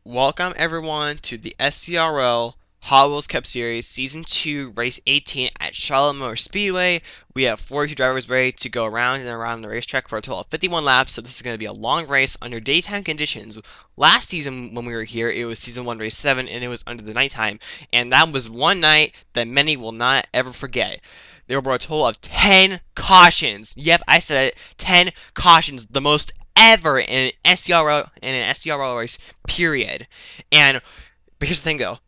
Welcome everyone to the SERL Hot Wheels Cup Series Season 2 Race 18 at Charlotte Motor Speedway. We have 42 drivers ready to go around and around the racetrack for a total of 51 laps, so this is going to be a long race under daytime conditions. Last season when we were here, it was Season 1 Race 7 and it was under the nighttime, and that was one night that many will not ever forget. There were a total of 10 cautions. Yep, I said it, 10 cautions, the most ever in an SERL race, period. But here's the thing though.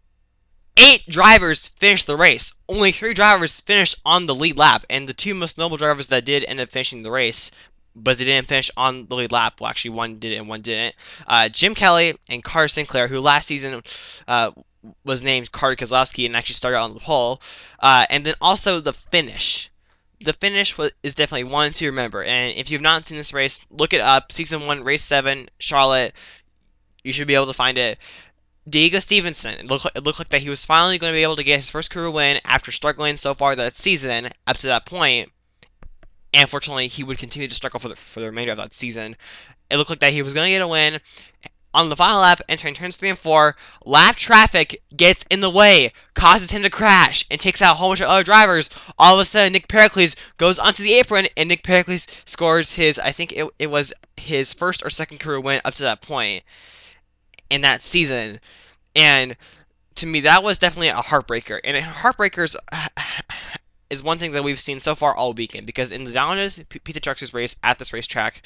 8 drivers finished the race. Only 3 drivers finished on the lead lap, and the 2 most notable drivers that did end up finishing the race, but they didn't finish on the lead lap. Well, actually, one did and one didn't. Jim Kelly and Carter Sinclair, who last season was named Carter Kozlowski and actually started on the pole. And then also the finish. The finish is definitely one to remember, and if you've not seen this race, look it up. Season 1, Race 7, Charlotte. You should be able to find it. Diego Stevenson, it looked like that he was finally going to be able to get his first career win after struggling so far that season up to that point. And unfortunately, he would continue to struggle for the remainder of that season. It looked like that he was going to get a win. On the final lap, entering turns 3 and 4, lap traffic gets in the way, causes him to crash, and takes out a whole bunch of other drivers. All of a sudden, Nick Pericles goes onto the apron, and Nick Pericles scores his, I think it was his first or second career win up to that point in that season. And to me, that was definitely a heartbreaker. And heartbreakers is one thing that we've seen so far all weekend, because in the Downers Pizza Trucks race at this racetrack,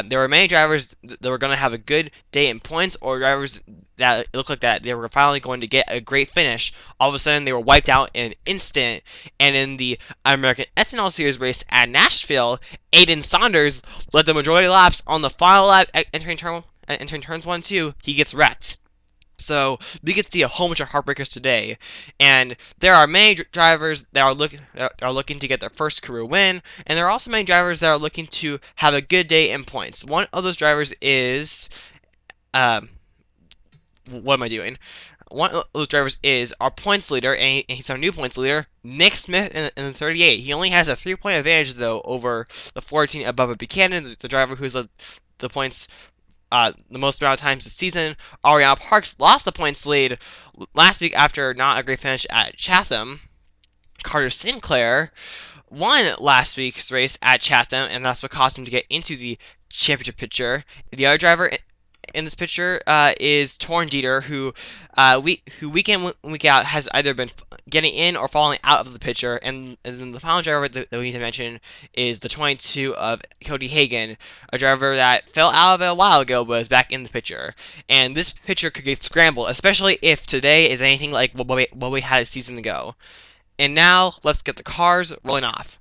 there were many drivers that were going to have a good day in points, or drivers that it looked like that they were finally going to get a great finish. All of a sudden, they were wiped out in an instant. And in the American Ethanol Series race at Nashville, Aiden Saunders led the majority of laps. On the final lap, entering turns 1 and 2, he gets wrecked. So we could see a whole bunch of heartbreakers today, and there are many drivers that are looking to get their first career win, and there are also many drivers that are looking to have a good day in points. One of those drivers is, what am I doing? One of those drivers is our points leader, and he's our new points leader, Nick Smith in the 38. He only has a 3-point advantage though over the 14 above Buchanan, the driver who's led the points the most amount of times this season. Arianna Parks lost the points lead last week after not a great finish at Chatham. Carter Sinclair won last week's race at Chatham, and that's what caused him to get into the championship picture. The other driver in this picture is Torn Dieter, who week in week out has either been getting in or falling out of the picture. And then the final driver that we need to mention is the 22 of Cody Hagan, a driver that fell out of it a while ago but is back in the picture. And this picture could get scrambled, especially if today is anything like what we had a season ago. And now let's get the cars rolling off.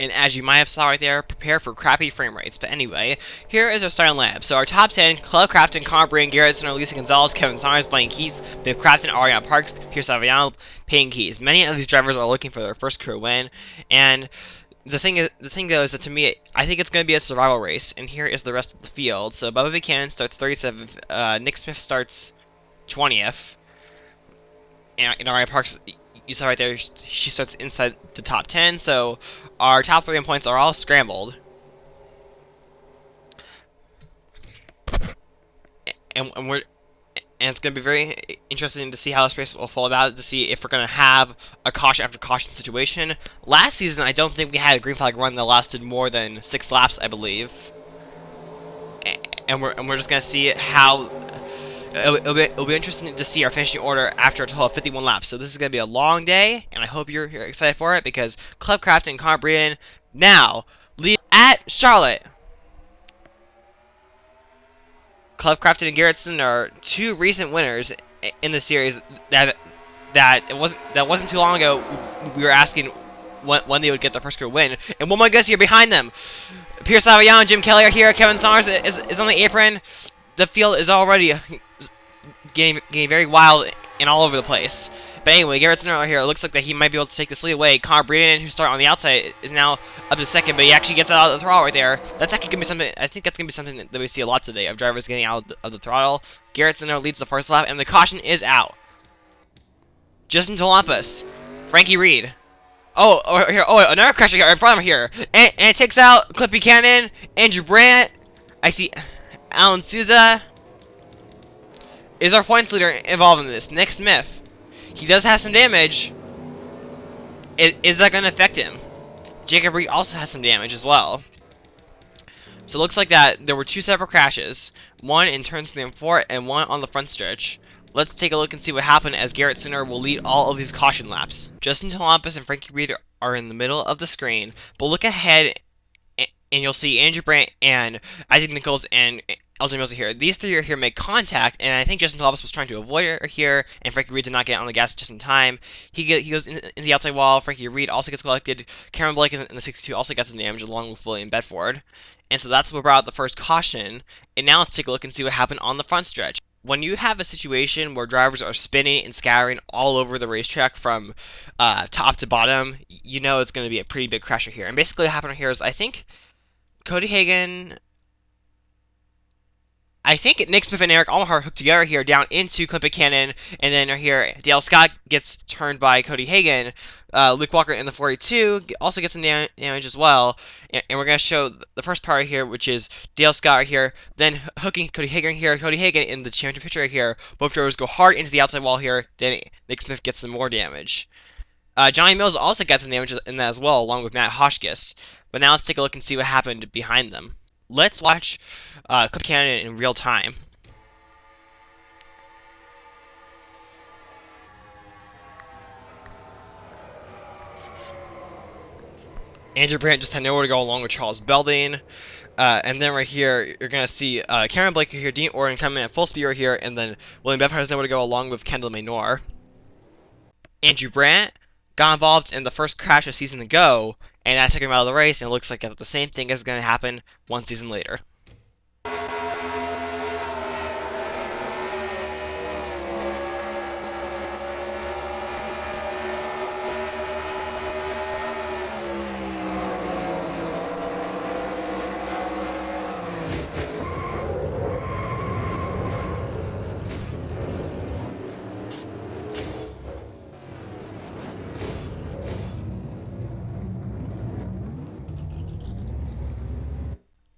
And as you might have saw right there, prepare for crappy frame rates. But anyway, here is our starting lineup. So our top 10, Club Crafton, Connor Brand, Garrett, Lisa Gonzalez, Kevin Saunders, Blaine Keys, Biff Crafton, Arianna Parks, Pierce Aviano, Payne Keys. Many of these drivers are looking for their first career win, and the thing though is that to me, I think it's going to be a survival race. And here is the rest of the field. So Bubba Buchanan starts 37th, Nick Smith starts 20th, and Arianna Parks, you saw right there, she starts inside the top 10, so our top 3 in points are all scrambled. And it's going to be very interesting to see how this race will fall out, to see if we're going to have a caution after caution situation. Last season, I don't think we had a green flag run that lasted more than 6 laps, I believe. And we're just going to see how... It'll be interesting to see our finishing order after a total of 51 laps. So this is going to be a long day, and I hope you're excited for it, because Club Crafton and Connor Breeden now lead at Charlotte. Club Crafton and Garrettson are 2 recent winners in the series that wasn't too long ago. We were asking when they would get their first career win, and one more guess here behind them. Pierce Aviano and Jim Kelly are here. Kevin Saunders is on the apron. The field is already getting very wild and all over the place. But anyway, Garrett Sinner here, it looks like that he might be able to take this lead away. Connor Breeden, who started on the outside, is now up to second, but he actually gets out of the throttle right there. That's actually going to be something, I think that's going to be something that we see a lot today, of drivers getting out of the throttle. Garrett Sinner leads the first lap, and the caution is out. Justin Tolampus, Frankie Reed. Another crash here in front of him here. And it takes out Cliff Buchanan, Andrew Brandt. I see Alan Souza is our points leader involved in this. Nick Smith. He does have some damage. Is that going to affect him? Jacob Reed also has some damage as well. So it looks like that there were two separate crashes. One in turns 3 and 4 and one on the front stretch. Let's take a look and see what happened as Garrett Sinner will lead all of these caution laps. Justin Tolampus and Frankie Reed are in the middle of the screen, but look ahead and you'll see Andrew Brandt and Isaac Nichols and Elgin Mills here. These three are here make contact, and I think Justin Tolampus was trying to avoid her here, and Frankie Reed did not get on the gas just in time. He goes in the outside wall. Frankie Reed also gets collected. Cameron Blake in the 62 also gets some damage along with William Bedford. And so that's what brought out the first caution. And now let's take a look and see what happened on the front stretch. When you have a situation where drivers are spinning and scattering all over the racetrack from top to bottom, you know it's going to be a pretty big crasher here. And basically what happened here is I think Nick Smith and Eric Almahar hooked together here down into Clint Buchanan, and then here Dale Scott gets turned by Cody Hagan. Luke Walker in the 42 also gets some damage as well, and we're going to show the first part here, which is Dale Scott right here, then hooking Cody Hagan here. Cody Hagan in the championship picture right here. Both drivers go hard into the outside wall here, then Nick Smith gets some more damage. Johnny Mills also got some damage in that as well, along with Matt Hoshkis. But now let's take a look and see what happened behind them. Let's watch Clip Buchanan in real time. Andrew Brandt just had nowhere to go along with Charles Belding. And then right here, you're going to see Cameron Blake here, Dean Orton coming at full speed right here, and then William Bedford has nowhere to go along with Kendall Maynor. Andrew Brandt got involved in the first crash a season ago, and that took him out of the race, and it looks like the same thing is going to happen one season later.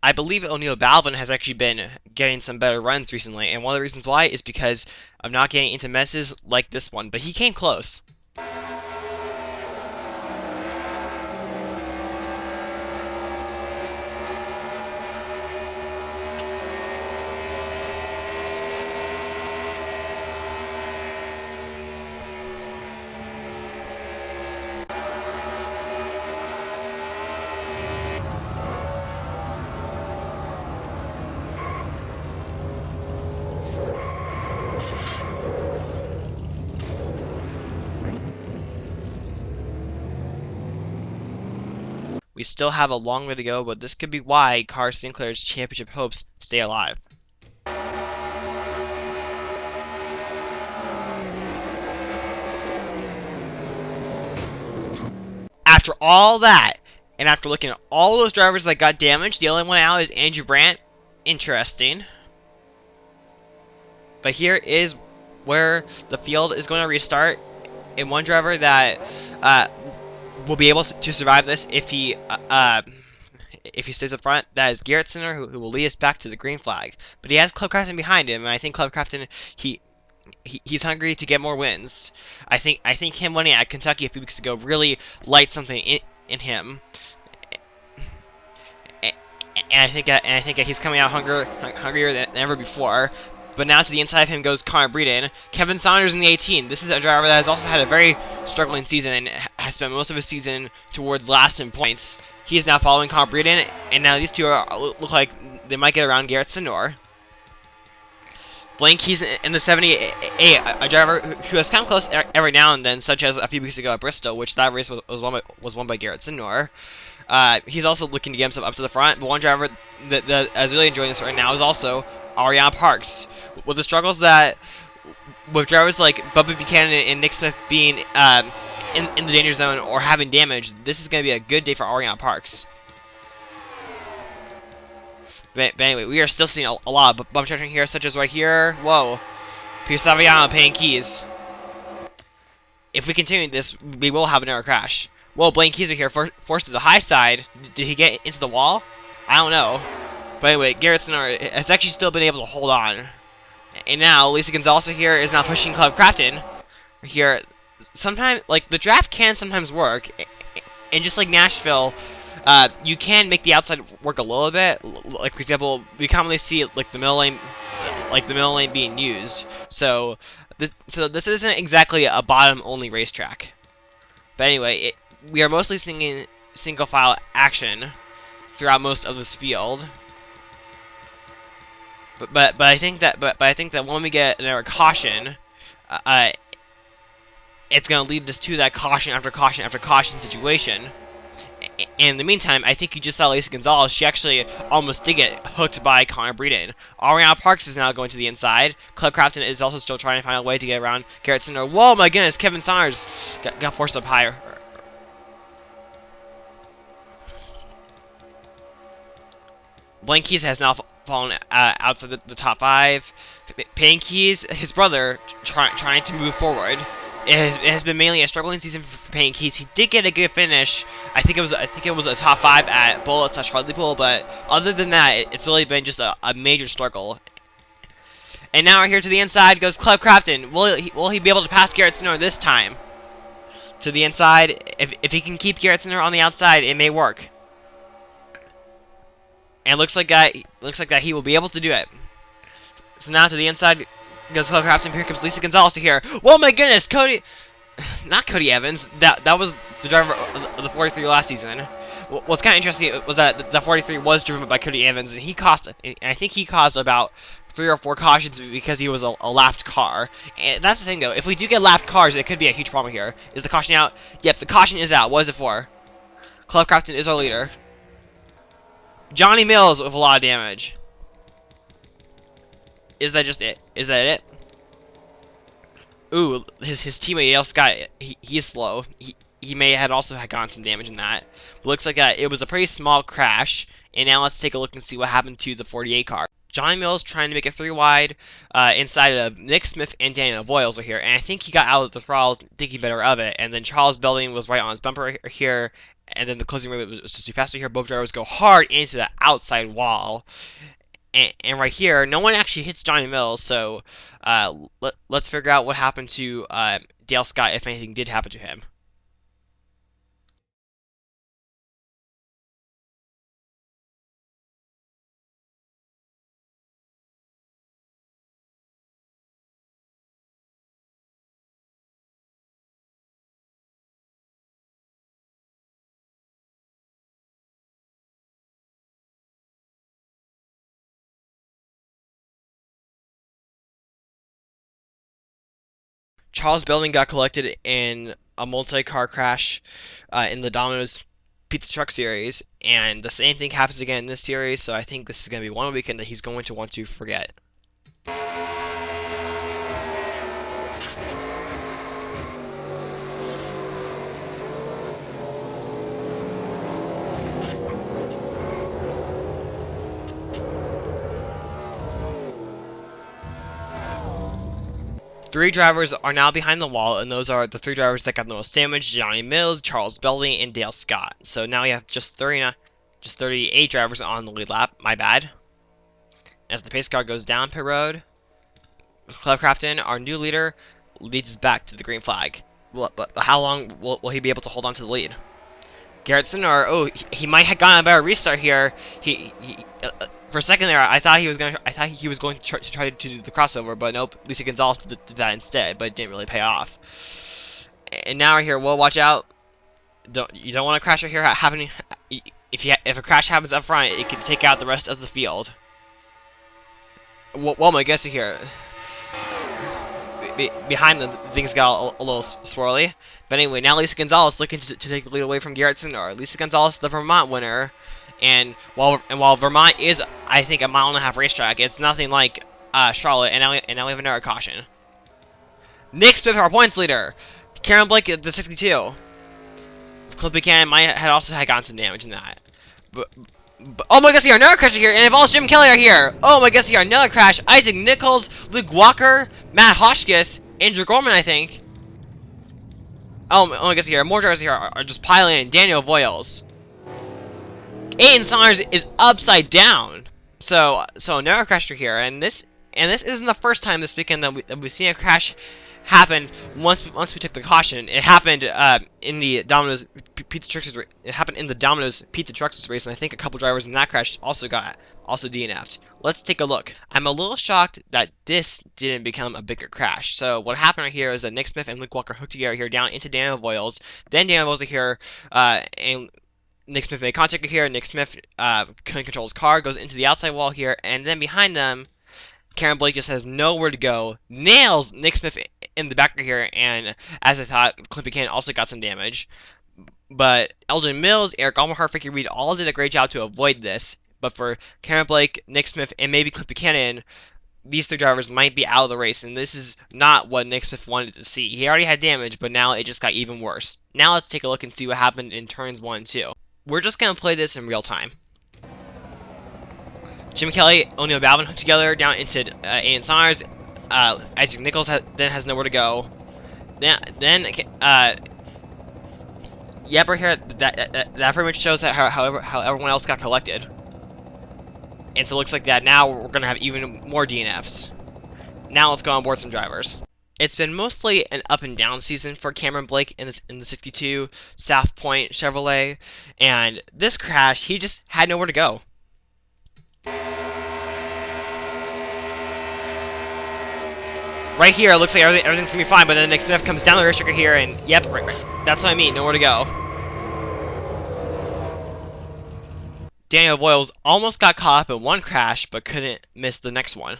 I believe O'Neal Balvin has actually been getting some better runs recently, and one of the reasons why is because of not getting into messes like this one, but he came close. We still have a long way to go, but this could be why Carr Sinclair's championship hopes stay alive. After all that, and after looking at all those drivers that got damaged, the only one out is Andrew Brandt. Interesting. But here is where the field is going to restart, and one driver that will be able to survive this if he stays up front. That is Garrett Sinner, who will lead us back to the green flag. But he has Club Crafton behind him, and I think Club Crafton he's hungry to get more wins. I think him winning at Kentucky a few weeks ago really lights something in him. And I think that he's coming out hungrier than ever before. But now to the inside of him goes Connor Breeden. Kevin Saunders in the 18. This is a driver that has also had a very struggling season and has spent most of his season towards last in points. He is now following Connor Breeden, and now these two look like they might get around Garrett Sinor. Blank, he's in the 78, a driver who has come close every now and then, such as a few weeks ago at Bristol, which that race was won by Garrett Sinor. He's also looking to get himself up to the front, but one driver that is really enjoying this right now is also Arianna Parks. With the struggles that with drivers like Bubba Buchanan and Nick Smith being in the danger zone or having damage, this is going to be a good day for Arianna Parks. But anyway, we are still seeing a lot of bump charging here, such as right here. Whoa. Pierce Saviano paying keys. If we continue this, we will have another crash. Whoa, Blaine Keys are here, forced to the high side. Did he get into the wall? I don't know. But anyway, Garrett Sonar has actually still been able to hold on. And now, Lisa Gonzalez here is now pushing Club Crafton. Here, sometimes, like, the draft can sometimes work. And just like Nashville, you can make the outside work a little bit. Like, for example, we commonly see, like, the middle lane being used. So this isn't exactly a bottom-only racetrack. But anyway, we are mostly seeing single-file action throughout most of this field. But I think that when we get another caution, it's gonna lead us to that caution after caution after caution situation. In the meantime, I think you just saw Lisa Gonzalez. She actually almost did get hooked by Connor Breeden. Arianna Parks is now going to the inside. Club Crafton is also still trying to find a way to get around Garrett Center. Whoa, my goodness, Kevin Saunders got forced up higher. Blaine Keys has now fallen outside the top 5. Payne Keys, his brother, trying to move forward. It has been mainly a struggling season for Payne Keys. He did get a good finish. I think it was a top 5 at Bullet/Hartleypool, but other than that, it's really been just a major struggle. And now right here to the inside goes Club Crafton. Will he be able to pass Garrett Sinner this time? To the inside, if he can keep Garrett Sinner on the outside, it may work. And looks like that he will be able to do it. So now to the inside goes Club Crafton. Here comes Lisa Gonzalez to here. Whoa, my goodness, not Cody Evans. That was the driver of the 43 last season. What's kind of interesting was that the 43 was driven by Cody Evans, and I think he caused about 3 or 4 cautions because he was a lapped car. And that's the thing, though. If we do get lapped cars, it could be a huge problem here. Is the caution out? Yep, the caution is out. What is it for? Club Crafton is our leader. Johnny Mills with a lot of damage. Is that just it? Is that it? Ooh, his teammate Dale Scott, he's slow. He may have also gotten some damage in that. But looks like it was a pretty small crash. And now let's take a look and see what happened to the 48 car. Johnny Mills trying to make it 3 wide inside of Nick Smith and Daniel Voiles are here. And I think he got out of the throttle thinking better of it. And then Charles Belding was right on his bumper here. And then the closing rate was just too fast here. Both drivers go hard into the outside wall. And right here, no one actually hits Johnny Mills. So let's figure out what happened to Dale Scott, if anything did happen to him. Charles Belding got collected in a multi-car crash in the Domino's Pizza Truck Series, and the same thing happens again in this series, so I think this is going to be one weekend that he's going to want to forget. 3 drivers are now behind the wall, and those are the 3 drivers that got the most damage: Johnny Mills, Charles Belding, and Dale Scott. So now we have just 38 drivers on the lead lap. My bad. As the pace car goes down pit road, Club Crafton, our new leader, leads us back to the green flag. But how long will he be able to hold on to the lead? Garrettson, or he might have gotten a better restart here. For a second there, I thought he was going to try to do the crossover, but nope. Lisa Gonzalez did that instead, but it didn't really pay off. And now right here, well, watch out. You don't want to crash right here. If a crash happens up front, it could take out the rest of the field. Well, my guess here. Behind them, things got a little swirly. But anyway, now Lisa Gonzalez looking to take the lead away from Garrettson, or Lisa Gonzalez, the Vermont winner. And while Vermont is, I think, a 1.5-mile racetrack, it's nothing like Charlotte. And now we have another caution. Nick Smith, our points leader. Karen Blake at the 62. Clip again, had also gotten some damage in that. But oh my gosh, another crash here, and Evolves Jim Kelly are here. Oh my gosh, another crash. Isaac Nichols, Luke Walker, Matt Hotchkiss, Andrew Gorman, I think. Oh my gosh, more drivers here are just piling in. Daniel Voiles. Aiden Saunders is upside down. So another crasher here, and this isn't the first time this weekend that we've seen a crash happen. Once we took the caution, it happened in the Domino's Pizza Trucks. It happened in the Domino's Pizza Trucks race, and I think a couple drivers in that crash also DNF'd. Let's take a look. I'm a little shocked that this didn't become a bigger crash. So what happened right here is that Nick Smith and Luke Walker hooked together here down into Daniel Voiles. Then Daniel Voiles are here, and Nick Smith made contact here. Nick Smith couldn't control his car, goes into the outside wall here, and then behind them, Karen Blake just has nowhere to go, nails Nick Smith in the back here, and as I thought, Clint Buchanan also got some damage. But Elgin Mills, Eric Almaher, Frankie Reed all did a great job to avoid this. But for Karen Blake, Nick Smith, and maybe Clint Buchanan, these three drivers might be out of the race, and this is not what Nick Smith wanted to see. He already had damage, but now it just got even worse. Now let's take a look and see what happened in turns 1 and 2. We're just going to play this in real time. Jim Kelly, O'Neal Balvin hooked together down into Aiden Saunders. Isaac Nichols then has nowhere to go. Then Yepper here, that pretty much shows that how everyone else got collected. And so it looks like that now we're going to have even more DNFs. Now let's go on board some drivers. It's been mostly an up and down season for Cameron Blake in the 62 South Point Chevrolet, and this crash, he just had nowhere to go. Right here, it looks like everything's gonna be fine, but then Nick Smith comes down the racetrack here, and yep, right, that's what I mean, nowhere to go. Daniel Voiles almost got caught up in one crash, but couldn't miss the next one.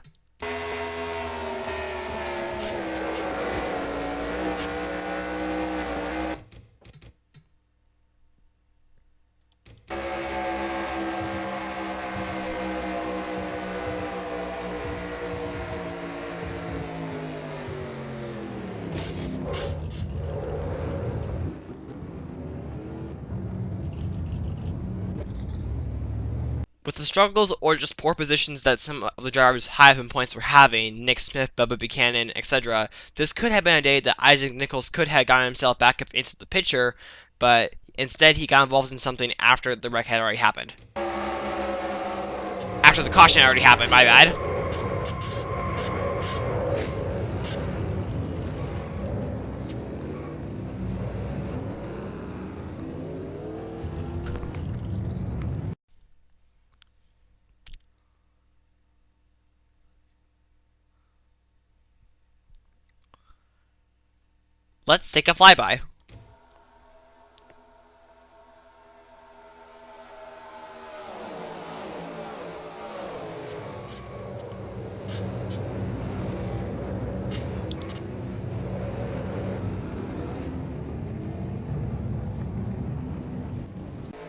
With the struggles or just poor positions that some of the drivers high up in points were having, Nick Smith, Bubba Buchanan, etc., this could have been a day that Isaac Nichols could have gotten himself back up into the picture, but instead he got involved in something after the wreck had already happened. After the caution had already happened, my bad. Let's take a flyby.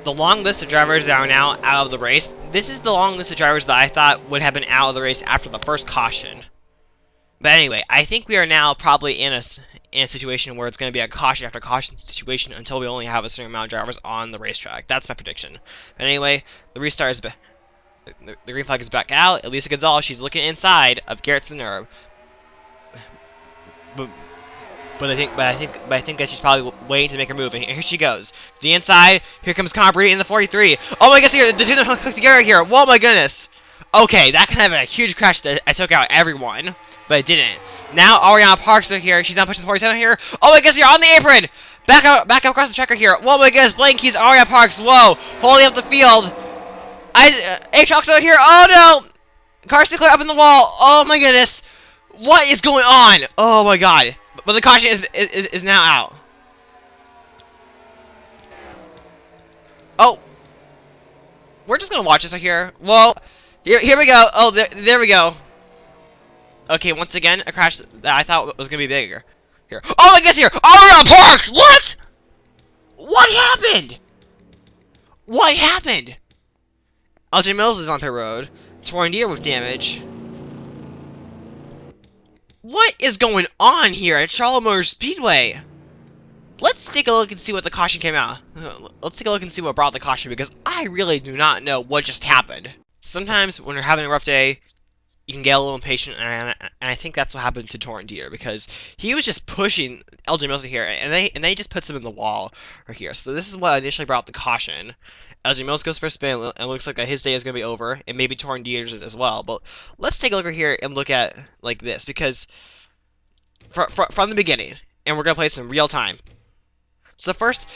The long list of drivers that are now out of the race, this is the long list of drivers that I thought would have been out of the race after the first caution. But anyway, I think we are now probably in a situation where it's going to be a caution after caution situation until we only have a certain amount of drivers on the racetrack. That's my prediction. But anyway, the restart is the green flag is back out. Elisa Gonzalez, she's looking inside of Garrett Zenurb. But I think that she's probably waiting to make her move, and here she goes. The inside. Here comes Connor Brady in the 43. Oh my goodness! Here, the two of them hooked together here. Whoa, my goodness! Okay, that could have been a huge crash that I took out everyone, but it didn't. Now Arianna Parks are here. She's now pushing the 47 here. Oh my goodness! You're on the apron. Back up across the tracker here. Whoa, my goodness! Blaine Keys, Arianna Parks. Whoa, holding up the field. H-Hawk's over here. Oh no! Car stickler up in the wall. Oh my goodness! What is going on? Oh my god! But the caution is now out. Oh, we're just gonna watch this right here. Well, here we go. Oh, there we go. Okay, once again, a crash that I thought was gonna be bigger. Here. Oh my goodness! Here, Arianna Parks. What? What happened? What happened? Elgin Mills is on pit road. Torn deer with damage. What is going on here at Charlotte Motor Speedway? Let's take a look and see what the caution came out. Let's take a look and see what brought the caution, because I really do not know what just happened. Sometimes when you're having a rough day, you can get a little impatient, and I think that's what happened to Torrent Deer, because he was just pushing LJ Mills here, and they just puts him in the wall right here. So this is what initially brought the caution. LJ Mills goes for a spin, and it looks like that his day is going to be over, and maybe Torrent Deer's as well. But let's take a look right here and look at like this, because from the beginning, and we're going to play some real time. So first,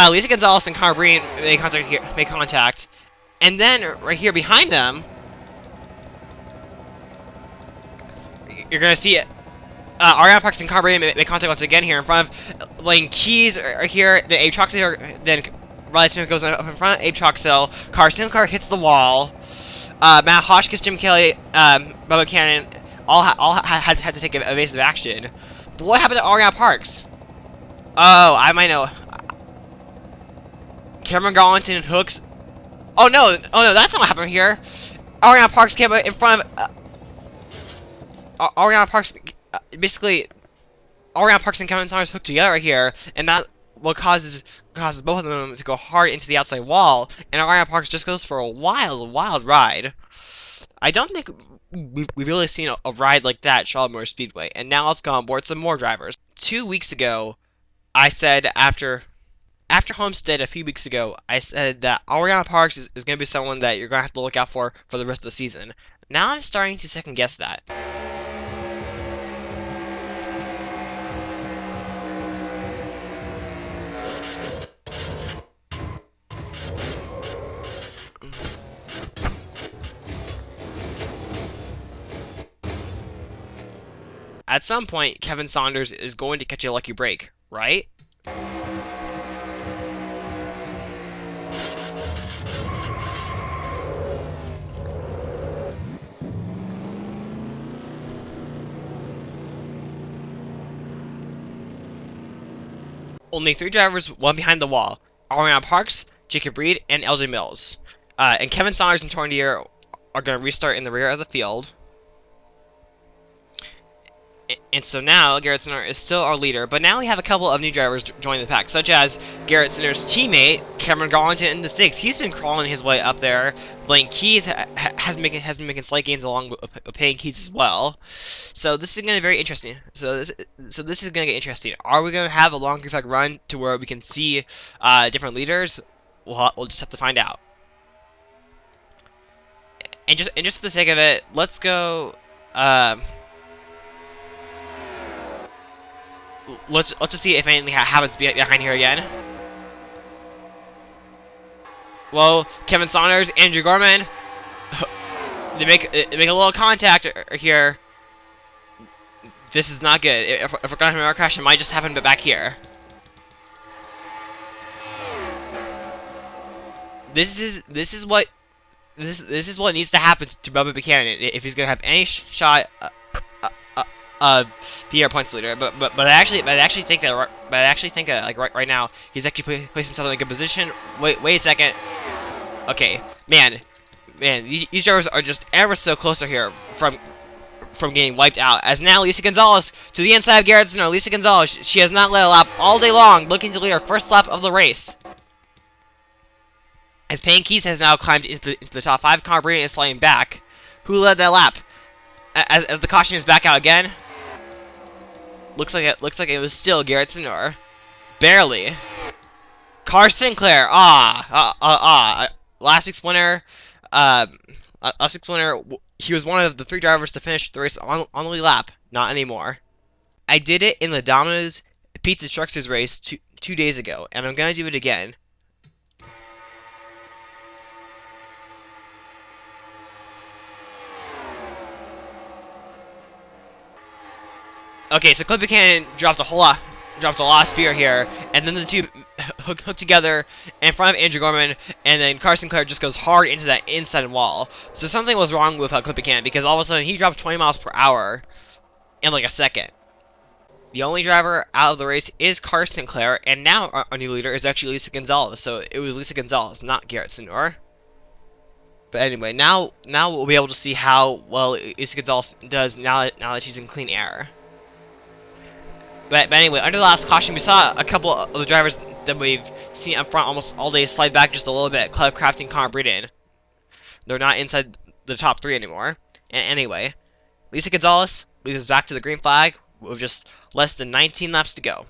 Lisa Gonzalez and Connor Breen make contact, and then right here behind them, you're gonna see Arianna Parks and Connor Breen make contact once again here in front of Lane Keys are here. Then Abe Troxell, then Riley Smith goes up in front. Abe Troxell, Sinclair hits the wall. Matt Hotchkiss, Jim Kelly, Bubba Cannon, all had to take evasive action. But what happened to Arianna Parks? Oh, I might know. Cameron Garlington hooks. Oh no, that's not what happened here. Arianna Parks came in front of. Arianna Parks, basically, Arianna Parks and Kevin Saunders hooked together right here, and that what causes both of them to go hard into the outside wall, and Arianna Parks just goes for a wild ride. I don't think we've really seen a ride like that at Charlotte Motor Speedway, and now let's go on board some more drivers. 2 weeks ago, I said after Homestead a few weeks ago, I said that Arianna Parks is going to be someone that you're going to have to look out for the rest of the season. Now I'm starting to second guess that. At some point, Kevin Saunders is going to catch a lucky break, right? Only 3 drivers, one behind the wall. Arianna Parks, Jacob Reed, and LJ Mills. And Kevin Saunders and Torrent Deer are going to restart in the rear of the field. And so now, Garrett Sinner is still our leader, but now we have a couple of new drivers joining the pack, such as Garrett Sinner's teammate, Cameron Garlington in the sticks. He's been crawling his way up there. Blaine Keys has been making slight gains along with Payne Keys as well. So this is going to be very interesting. So this is going to get interesting. Are we going to have a long green flag run to where we can see different leaders? We'll just have to find out. And just for the sake of it, let's go. Let's just see if anything happens behind here again. Well, Kevin Saunders, Andrew Gorman, they make a little contact here. This is not good. If we're gonna have a crash, it might just happen back here. This is what needs to happen to Bubba Buchanan if he's gonna have any shot. PR points leader, but I actually think that like right now he's actually placed himself in a good position. Wait a second. Okay, man, these drivers are just ever so closer here from getting wiped out. As now Lisa Gonzalez to the inside of Garrett Sinner. Lisa Gonzalez, she has not led a lap all day long, looking to lead her first lap of the race. As Payne Keys has now climbed into the top 5, Connor Breen is sliding back. Who led that lap? As the caution is back out again. Looks like it was still Garrett Sinner. Barely. Sinclair. Last week's winner. He was one of the 3 drivers to finish the race on the lead lap. Not anymore. I did it in the Domino's Pizza Trucksters race 2 days ago, and I'm gonna do it again. Okay, so Clint Buchanan dropped a lot of speed here, and then the two hook together in front of Andrew Gorman, and then Sinclair just goes hard into that inside wall. So something was wrong with Clint Buchanan, because all of a sudden he dropped 20 miles per hour in like a second. The only driver out of the race is Sinclair, and now our new leader is actually Lisa Gonzalez. So it was Lisa Gonzalez, not Garrett Sinor. But anyway, now we'll be able to see how well Isa Gonzalez does now that she's in clean air. But anyway, under the last caution, we saw a couple of the drivers that we've seen up front almost all day slide back just a little bit. Club Crafting, Connor Breeden. They're not inside the top 3 anymore. And anyway, Lisa Gonzalez leads us back to the green flag with just less than 19 laps to go.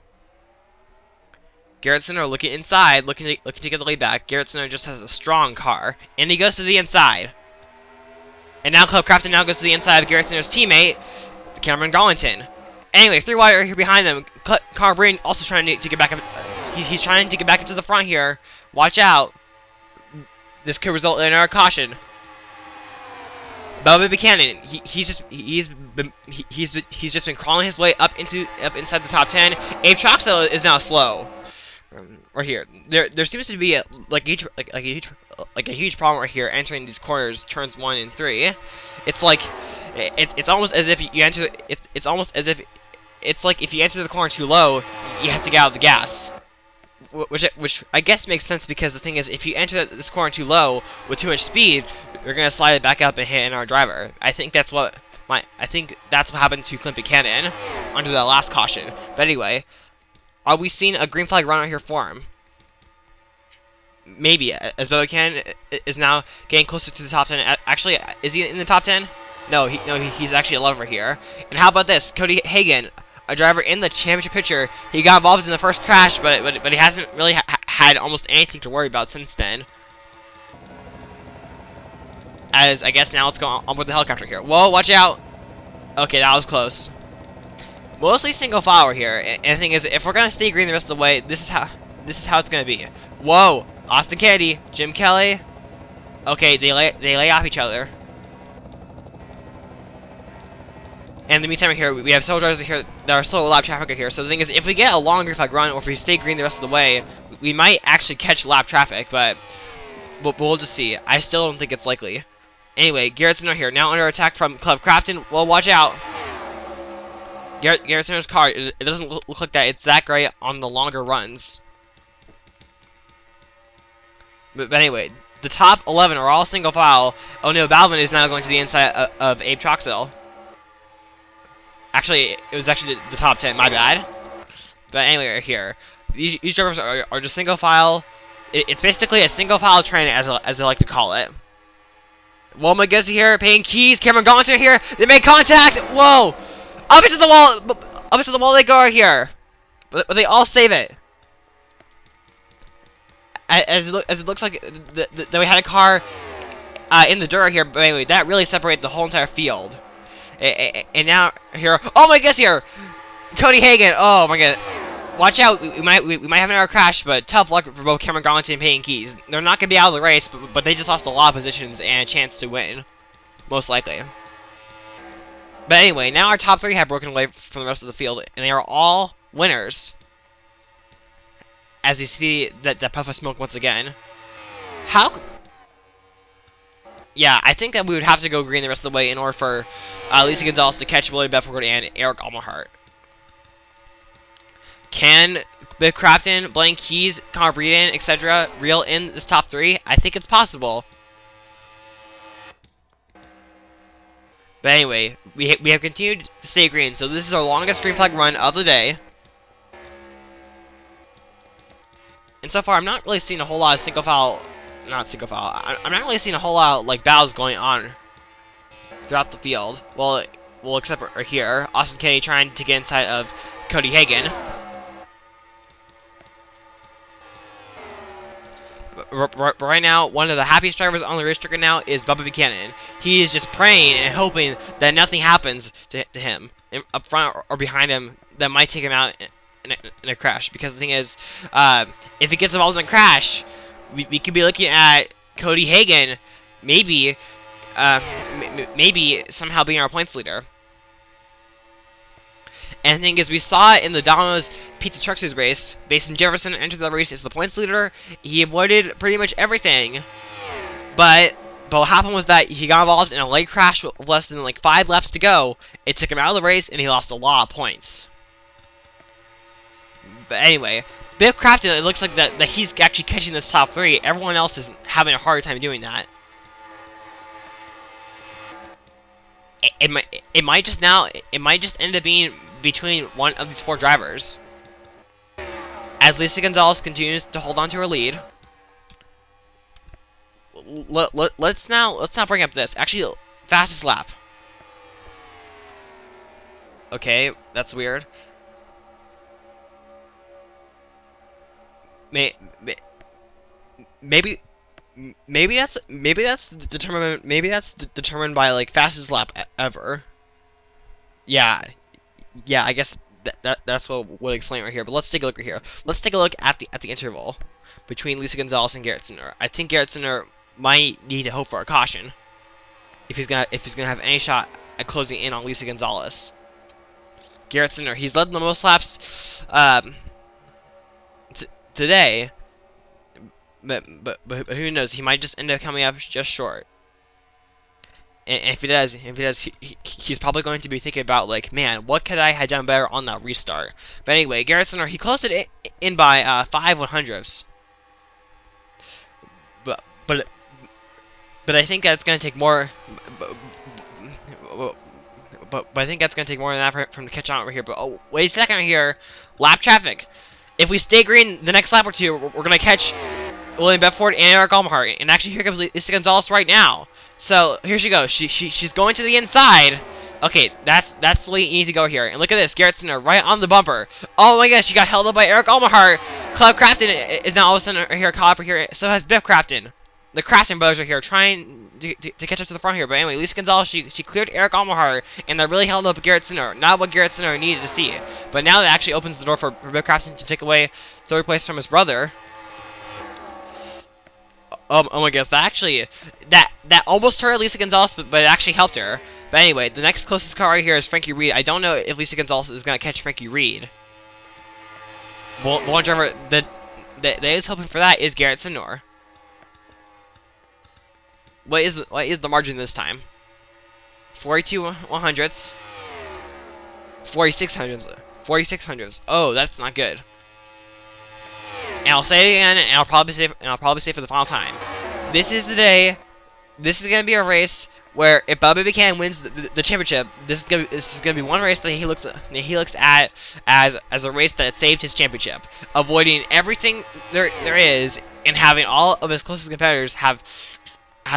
Garrett Center looking inside, looking to get the lead back. Garrett Center just has a strong car, and he goes to the inside. And now Club Crafton now goes to the inside of Garrett Center's teammate, Cameron Gollington. Anyway, 3 wide right here behind them. Connor Breeden also trying to get back up. He's trying to get back up to the front here. Watch out. This could result in a caution. Bubba Buchanan, he's just been crawling his way up inside the top 10. Abe Troxel is now slow. Right here, there seems to be a huge problem right here entering these corners, turns 1 and 3. It's like it's almost as if you enter. It's almost as if it's like if you enter the corner too low, you have to get out of the gas. Which I guess makes sense because the thing is, if you enter this corner too low with too much speed, you're gonna slide it back up and hit our driver. I think that's what happened to Clint Buchanan under that last caution. But anyway, are we seeing a green flag run out here for him? Maybe, as Bubba Buchanan is now getting closer to the top 10. Actually, is he in the top 10? No, he's actually 11 right here. And how about this? Cody Hagan, a driver in the championship picture. He got involved in the first crash, but he hasn't really had almost anything to worry about since then. As I guess now let's go on with the helicopter here. Whoa, watch out! Okay, that was close. Mostly single file here, and the thing is, if we're gonna stay green the rest of the way, this is how it's gonna be. Whoa, Austin Kennedy, Jim Kelly. Okay, they lay off each other. And in the meantime, here we have several drivers here that are slow lap traffic here. So the thing is, if we get a long green flag run, or if we stay green the rest of the way, we might actually catch lap traffic. But we'll just see. I still don't think it's likely. Anyway, Garrett's not here. Now under attack from Club Crafton. Well, watch out. Garrett Center's car, it doesn't look like that. It's that great on the longer runs. But anyway, the top 11 are all single file. Oh no, Balvin is now going to the inside of Abe Troxel. Actually, it was actually the top 10, my bad. But anyway, right here, these drivers are just single file. It's basically a single file train, as they like to call it. Well, Maguzzi here, paying keys. Cameron Gaunter here. They make contact. Whoa! Up into the wall they go right here. But they all save it. As it looks like that we had a car in the dirt here, but anyway, that really separated the whole entire field. And now here, oh my goodness, here, Cody Hagan. Oh my god, watch out! We might have another crash, but tough luck for both Cameron Gaunter and Payne Keys. They're not gonna be out of the race, but they just lost a lot of positions and a chance to win, most likely. But anyway, now our top 3 have broken away from the rest of the field, and they are all winners. As we see that puff of smoke once again. How? Yeah, I think that we would have to go green the rest of the way in order for Lisa Gonzalez to catch Willie Bedford and Eric Almahart. Can Biff Crafton, Blaine Keys, Connor Breeden, etc. reel in this top 3? I think it's possible. But anyway, we have continued to stay green, so this is our longest green flag run of the day. And so far, I'm not really seeing a whole lot of single file, I'm not really seeing a whole lot of, like, battles going on throughout the field. Well, except for here, Austin Kennedy trying to get inside of Cody Hagan. Right now, one of the happiest drivers on the racetrack right now is Bubba Buchanan. He is just praying and hoping that nothing happens to him up front or behind him that might take him out in a crash. Because the thing is, if he gets involved in a crash, we could be looking at Cody Hagan maybe somehow being our points leader. And the thing is, we saw it in the Domino's Pizza Truck Series race. Mason Jefferson entered the race as the points leader. He avoided pretty much everything. But what happened was that he got involved in a late crash with less than like 5 laps to go. It took him out of the race, and he lost a lot of points. But anyway, Biff Crafton, it looks like that he's actually catching this top 3. Everyone else is having a hard time doing that. it might just end up being between one of these 4 drivers. As Lisa Gonzalez continues to hold on to her lead. Let's now bring up this. Actually, fastest lap. Okay, that's weird. Maybe that's determined by like fastest lap ever. Yeah, I guess that's what would explain it right here. But let's take a look right here. Let's take a look at the interval between Lisa Gonzalez and Garrett Sinner. I think Garrett Sinner might need to hope for a caution if he's gonna have any shot at closing in on Lisa Gonzalez. Garrett Sinner, he's led the most laps today, but who knows? He might just end up coming up just short. And if he does, he's probably going to be thinking about like, man, what could I have done better on that restart? But anyway, Garrett Sinner, he closed it in by 5/100ths. But I think that's going to take more. But I think that's going to take more than that for him to catch on over here. But oh, wait a second here. Lap traffic. If we stay green the next lap or two, we're going to catch William Bedford and Eric Almahart. And actually, here comes Lisa Gonzalez right now. So here she goes. She's going to the inside. Okay, that's the way you need to go here. And look at this, Garrett Sinner right on the bumper. Oh my gosh, she got held up by Eric Almahart. Club Crafton is now all of a sudden here caught up here. So has Biff Crafton. The Crafton brothers are here trying to catch up to the front here. But anyway, Lisa Gonzalez, she cleared Eric Almahart, and that really held up Garrett Sinner. Not what Garrett Sinner needed to see. But now that actually opens the door for Biff Crafton to take away 3rd place from his brother. Oh my gosh, that almost hurt Lisa Gonzalez, but it actually helped her. But anyway, the next closest car right here is Frankie Reed. I don't know if Lisa Gonzalez is going to catch Frankie Reed. One driver that is hoping for that is Garrett Sinor. What is the margin this time? 42/100ths. 46/100ths. Oh, that's not good. And I'll say it again, and I'll probably say for the final time. This is the day. This is gonna be a race where if Bubba Buchanan wins the championship, this is gonna be one race that he looks at as a race that saved his championship, avoiding everything there is, and having all of his closest competitors have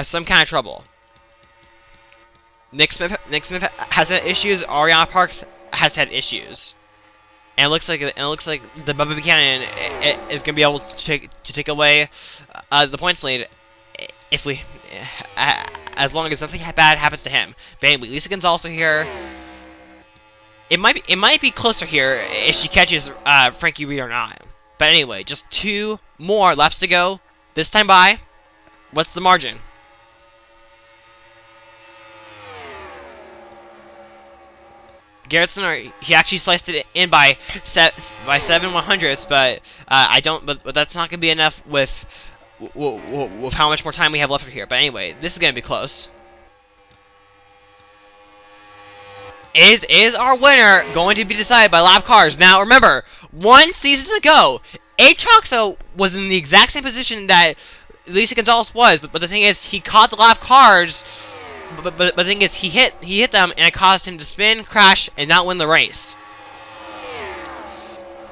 some kind of trouble. Nick Smith has had issues. Arianna Parks has had issues. And it looks like the Bubba Buchanan is gonna be able to take away the points lead if we, as long as nothing bad happens to him. But anyway, Lisa Gonzalez here. It might be closer here if she catches Frankie Reed or not. But anyway, just 2 more laps to go. This time by. What's the margin? Garrett Sinner, he actually sliced it in by 7/100ths, but But that's not gonna be enough with how much more time we have left here. But anyway, this is gonna be close. Is our winner going to be decided by lap cars? Now remember, 1 season ago, Atroxo was in the exact same position that Lisa Gonzalez was, but the thing is, he caught the lap cars. But the thing is, he hit them, and it caused him to spin, crash, and not win the race.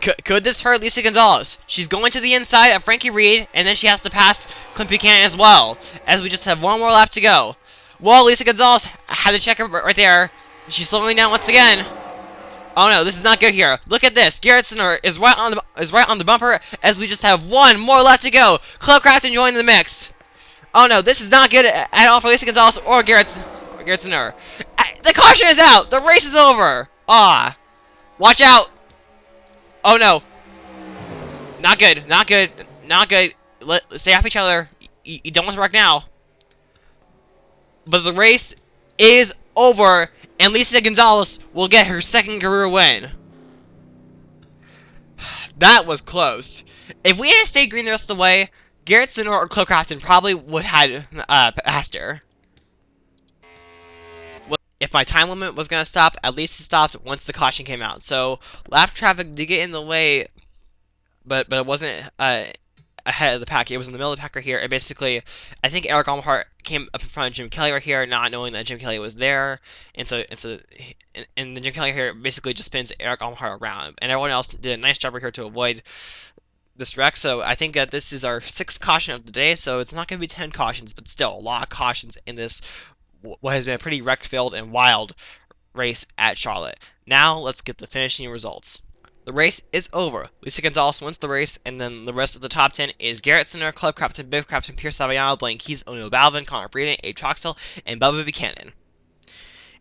Could this hurt Lisa Gonzalez? She's going to the inside of Frankie Reed, and then she has to pass Clint Buchanan as well, as we just have 1 more lap to go. Well, Lisa Gonzalez had the checker right there. She's slowing down once again. Oh no, this is not good here. Look at this. Garrett Sinner is right on the bumper, as we just have 1 more lap to go. Club Crafton joined the mix. Oh no, this is not good at all for Lisa Gonzalez or Garrett Sinner. The caution is out! The race is over! Ah. Watch out! Oh no. Not good. Stay off each other. You don't want to wreck now. But the race is over, and Lisa Gonzalez will get her 2nd career win. That was close. If we had stayed green the rest of the way, Garrett Sinner or Club Crafton probably would have passed her. If my time limit was going to stop, at least it stopped once the caution came out. So, lap traffic did get in the way, but it wasn't ahead of the pack. It was in the middle of the pack right here. And basically, I think Eric Almhart came up in front of Jim Kelly right here, not knowing that Jim Kelly was there. And then Jim Kelly here basically just spins Eric Almhart around. And everyone else did a nice job right here to avoid this wreck. So I think that this is our 6th caution of the day. So it's not going to be 10 cautions, but still a lot of cautions in this, what has been a pretty wreck-filled and wild race at Charlotte. Now let's get the finishing results. The race is over. Lisa Gonzalez wins the race, and then the rest of the top 10 is Garrett Sinner, Club Crafton, Biff Crafton, Pierce Aviano, Blaine Keys, O'Neill Balvin, Connor Breeden, Abe Troxell, and Bubba Buchanan.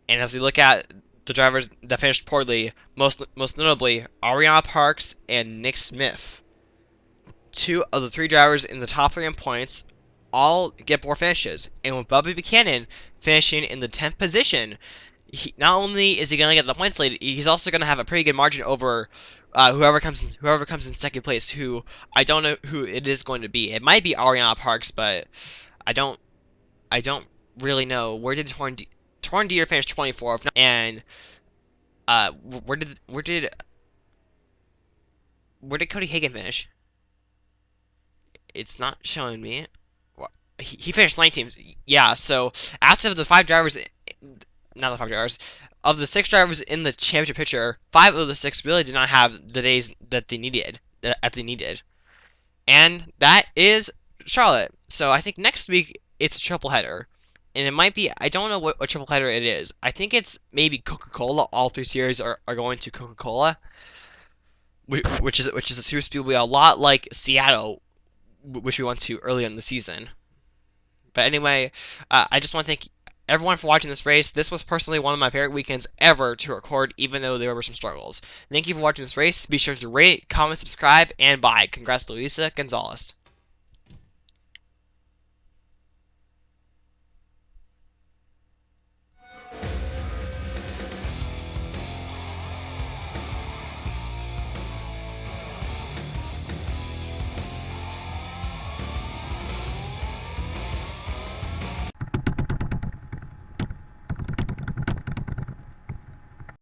And as we look at the drivers that finished poorly, most notably Arianna Parks and Nick Smith. 2 of the 3 drivers in the top 3 in points all get poor finishes, and with Bubba Buchanan finishing in the 10th position, not only is he going to get the points lead, he's also going to have a pretty good margin over whoever comes in second place. Who I don't know who it is going to be. It might be Arianna Parks, but I don't really know. Where did Torn Dieter finish 24th? And where did Cody Hagan finish? It's not showing me. He finished 19th. Yeah, so after the 5 drivers, not the 5 drivers, of the 6 drivers in the championship picture, 5 of the 6 really did not have the days that they needed. And that is Charlotte. So I think next week it's a triple header. And it might be, I don't know what triple header it is. I think it's maybe Coca-Cola. All 3 series are going to Coca-Cola, which is a super speedway a lot like Seattle, which we went to early in the season. But anyway, I just want to thank everyone for watching this race. This was personally one of my favorite weekends ever to record, even though there were some struggles. Thank you for watching this race. Be sure to rate, comment, subscribe, and bye. Congrats to Lisa Gonzalez.